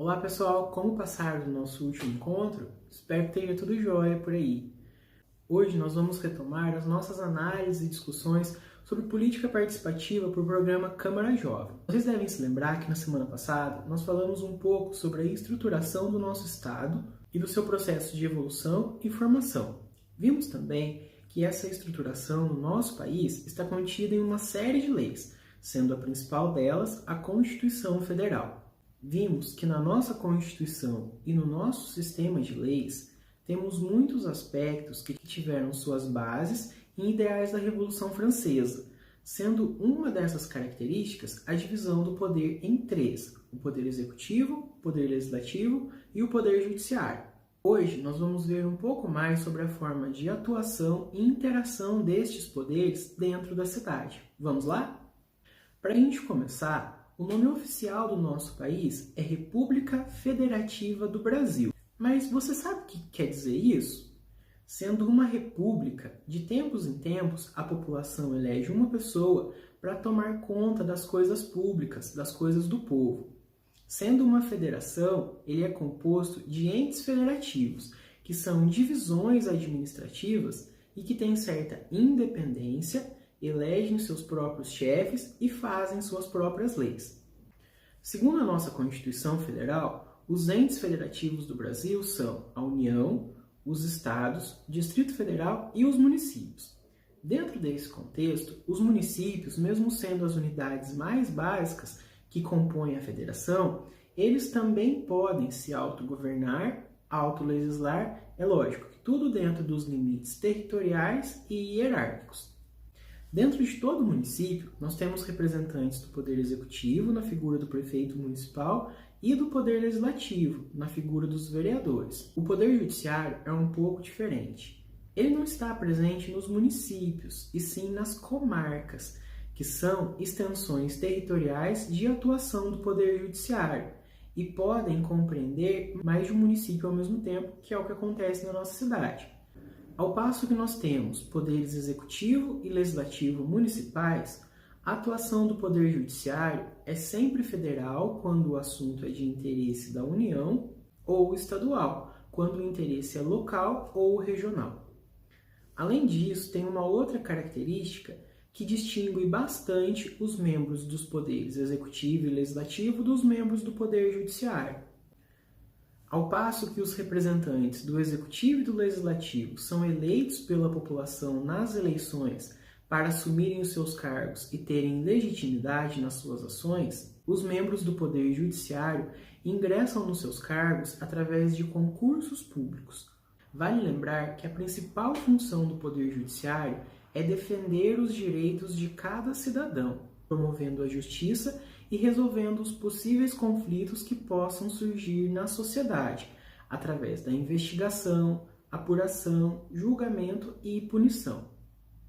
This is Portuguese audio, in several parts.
Olá pessoal, como passaram do nosso último encontro? Espero que esteja tudo jóia por aí. Hoje nós vamos retomar as nossas análises e discussões sobre política participativa para o programa Câmara Jovem. Vocês devem se lembrar que na semana passada nós falamos um pouco sobre a estruturação do nosso Estado e do seu processo de evolução e formação. Vimos também que essa estruturação no nosso país está contida em uma série de leis, sendo a principal delas a Constituição Federal. Vimos que na nossa Constituição e no nosso sistema de leis temos muitos aspectos que tiveram suas bases em ideais da Revolução Francesa, sendo uma dessas características a divisão do poder em três: o poder executivo, o poder legislativo e o poder judiciário. Hoje nós vamos ver um pouco mais sobre a forma de atuação e interação destes poderes dentro da cidade. Vamos lá? Para a gente começar, o nome oficial do nosso país é República Federativa do Brasil. Mas você sabe o que quer dizer isso? Sendo uma república, de tempos em tempos, a população elege uma pessoa para tomar conta das coisas públicas, das coisas do povo. Sendo uma federação, ele é composto de entes federativos, que são divisões administrativas e que têm certa independência, elegem seus próprios chefes e fazem suas próprias leis. Segundo a nossa Constituição Federal, os entes federativos do Brasil são a União, os Estados, Distrito Federal e os municípios. Dentro desse contexto, os municípios, mesmo sendo as unidades mais básicas que compõem a federação, eles também podem se autogovernar, autolegislar, é lógico, tudo dentro dos limites territoriais e hierárquicos. Dentro de todo município, nós temos representantes do Poder Executivo, na figura do prefeito municipal, e do Poder Legislativo, na figura dos vereadores. O Poder Judiciário é um pouco diferente. Ele não está presente nos municípios, e sim nas comarcas, que são extensões territoriais de atuação do Poder Judiciário, e podem compreender mais de um município ao mesmo tempo, que é o que acontece na nossa cidade. Ao passo que nós temos poderes executivo e legislativo municipais, a atuação do Poder Judiciário é sempre federal quando o assunto é de interesse da União, ou estadual, quando o interesse é local ou regional. Além disso, tem uma outra característica que distingue bastante os membros dos poderes executivo e legislativo dos membros do Poder Judiciário. Ao passo que os representantes do Executivo e do Legislativo são eleitos pela população nas eleições para assumirem os seus cargos e terem legitimidade nas suas ações, os membros do Poder Judiciário ingressam nos seus cargos através de concursos públicos. Vale lembrar que a principal função do Poder Judiciário é defender os direitos de cada cidadão, promovendo a justiça e resolvendo os possíveis conflitos que possam surgir na sociedade, através da investigação, apuração, julgamento e punição.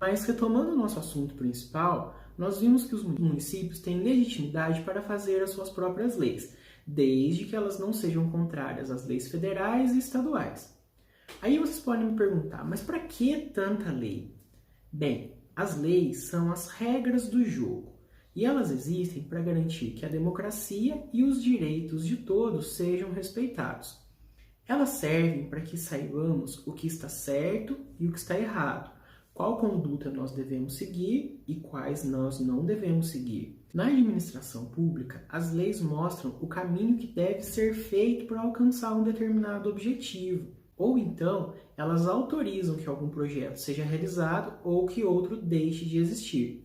Mas retomando o nosso assunto principal, nós vimos que os municípios têm legitimidade para fazer as suas próprias leis, desde que elas não sejam contrárias às leis federais e estaduais. Aí vocês podem me perguntar, mas para que tanta lei? Bem, as leis são as regras do jogo. E elas existem para garantir que a democracia e os direitos de todos sejam respeitados. Elas servem para que saibamos o que está certo e o que está errado, qual conduta nós devemos seguir e quais nós não devemos seguir. Na administração pública, as leis mostram o caminho que deve ser feito para alcançar um determinado objetivo, ou então elas autorizam que algum projeto seja realizado ou que outro deixe de existir.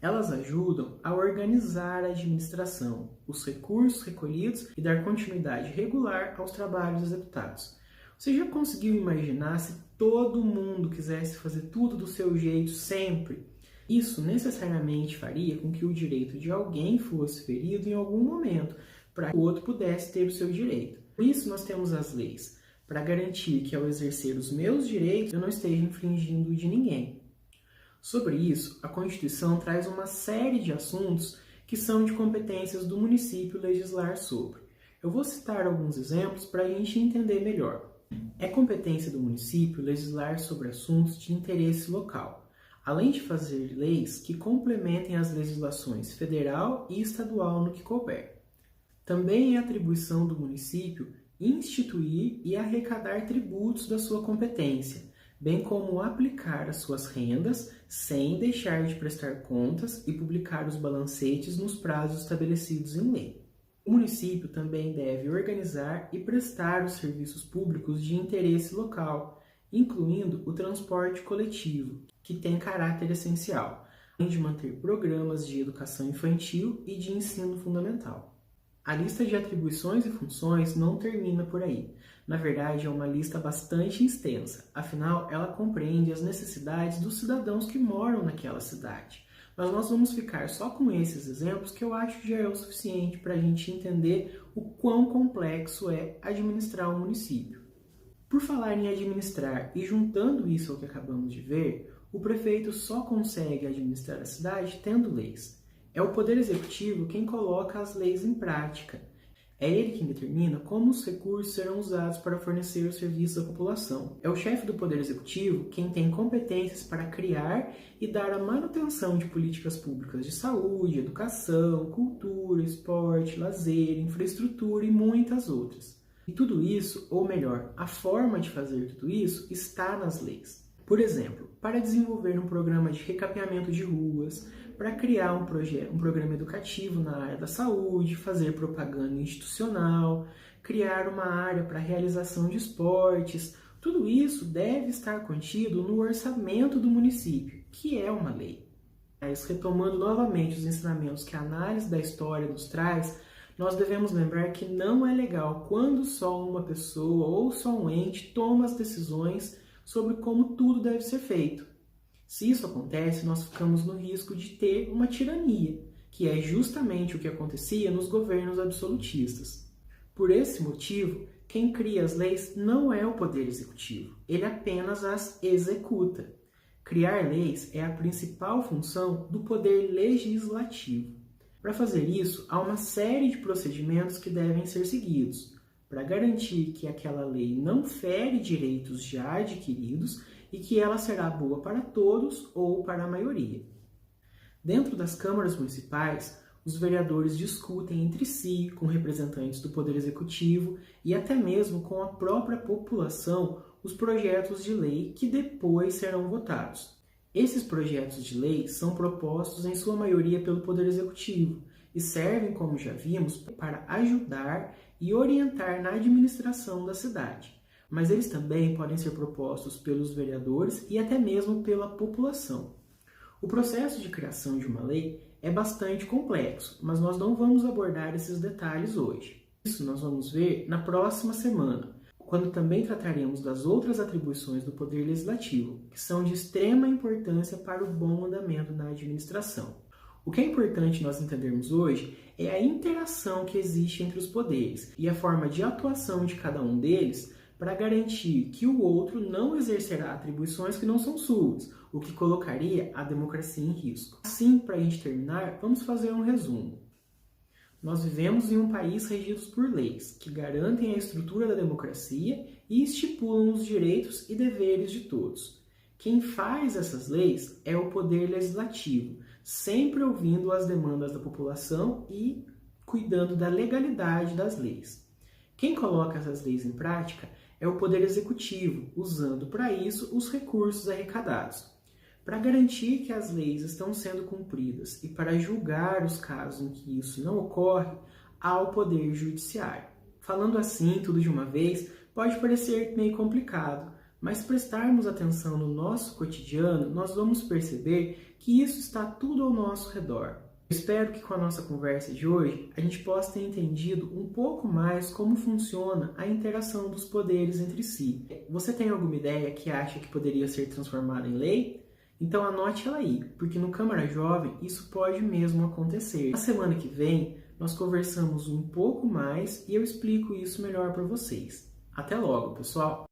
Elas ajudam a organizar a administração, os recursos recolhidos e dar continuidade regular aos trabalhos executados. Você já conseguiu imaginar se todo mundo quisesse fazer tudo do seu jeito sempre? Isso necessariamente faria com que o direito de alguém fosse ferido em algum momento, para que o outro pudesse ter o seu direito. Por isso nós temos as leis, para garantir que ao exercer os meus direitos eu não esteja infringindo o de ninguém. Sobre isso, a Constituição traz uma série de assuntos que são de competências do município legislar sobre. Eu vou citar alguns exemplos para a gente entender melhor. É competência do município legislar sobre assuntos de interesse local, além de fazer leis que complementem as legislações federal e estadual no que couber. Também é atribuição do município instituir e arrecadar tributos da sua competência, bem como aplicar as suas rendas sem deixar de prestar contas e publicar os balancetes nos prazos estabelecidos em lei. O município também deve organizar e prestar os serviços públicos de interesse local, incluindo o transporte coletivo, que tem caráter essencial, além de manter programas de educação infantil e de ensino fundamental. A lista de atribuições e funções não termina por aí. Na verdade, é uma lista bastante extensa, afinal, ela compreende as necessidades dos cidadãos que moram naquela cidade. Mas nós vamos ficar só com esses exemplos, que eu acho que já é o suficiente para a gente entender o quão complexo é administrar um município. Por falar em administrar e juntando isso ao que acabamos de ver, o prefeito só consegue administrar a cidade tendo leis. É o Poder Executivo quem coloca as leis em prática. É ele quem determina como os recursos serão usados para fornecer os serviços à população. É o chefe do Poder Executivo quem tem competências para criar e dar a manutenção de políticas públicas de saúde, educação, cultura, esporte, lazer, infraestrutura e muitas outras. E tudo isso, ou melhor, a forma de fazer tudo isso está nas leis. Por exemplo, para desenvolver um programa de recapeamento de ruas, para criar um programa educativo na área da saúde, fazer propaganda institucional, criar uma área para realização de esportes, tudo isso deve estar contido no orçamento do município, que é uma lei. Mas, retomando novamente os ensinamentos que a análise da história nos traz, nós devemos lembrar que não é legal quando só uma pessoa ou só um ente toma as decisões sobre como tudo deve ser feito. Se isso acontece, nós ficamos no risco de ter uma tirania, que é justamente o que acontecia nos governos absolutistas. Por esse motivo, quem cria as leis não é o Poder Executivo, ele apenas as executa. Criar leis é a principal função do Poder Legislativo. Para fazer isso, há uma série de procedimentos que devem ser seguidos, para garantir que aquela lei não fere direitos já adquiridos e que ela será boa para todos ou para a maioria. Dentro das câmaras municipais, os vereadores discutem entre si, com representantes do Poder Executivo e até mesmo com a própria população, os projetos de lei que depois serão votados. Esses projetos de lei são propostos em sua maioria pelo Poder Executivo e servem, como já vimos, para ajudar e orientar na administração da cidade. Mas eles também podem ser propostos pelos vereadores e até mesmo pela população. O processo de criação de uma lei é bastante complexo, mas nós não vamos abordar esses detalhes hoje. Isso nós vamos ver na próxima semana, quando também trataremos das outras atribuições do Poder Legislativo, que são de extrema importância para o bom andamento da administração. O que é importante nós entendermos hoje é a interação que existe entre os poderes e a forma de atuação de cada um deles para garantir que o outro não exercerá atribuições que não são suas, o que colocaria a democracia em risco. Assim, para a gente terminar, vamos fazer um resumo. Nós vivemos em um país regido por leis que garantem a estrutura da democracia e estipulam os direitos e deveres de todos. Quem faz essas leis é o Poder Legislativo, sempre ouvindo as demandas da população e cuidando da legalidade das leis. Quem coloca essas leis em prática é o Poder Executivo, usando para isso os recursos arrecadados. Para garantir que as leis estão sendo cumpridas e para julgar os casos em que isso não ocorre, há o Poder Judiciário. Falando assim, tudo de uma vez, pode parecer meio complicado, mas se prestarmos atenção no nosso cotidiano, nós vamos perceber que isso está tudo ao nosso redor. Eu espero que com a nossa conversa de hoje, a gente possa ter entendido um pouco mais como funciona a interação dos poderes entre si. Você tem alguma ideia que acha que poderia ser transformada em lei? Então anote ela aí, porque no Câmara Jovem isso pode mesmo acontecer. Na semana que vem, nós conversamos um pouco mais e eu explico isso melhor para vocês. Até logo, pessoal!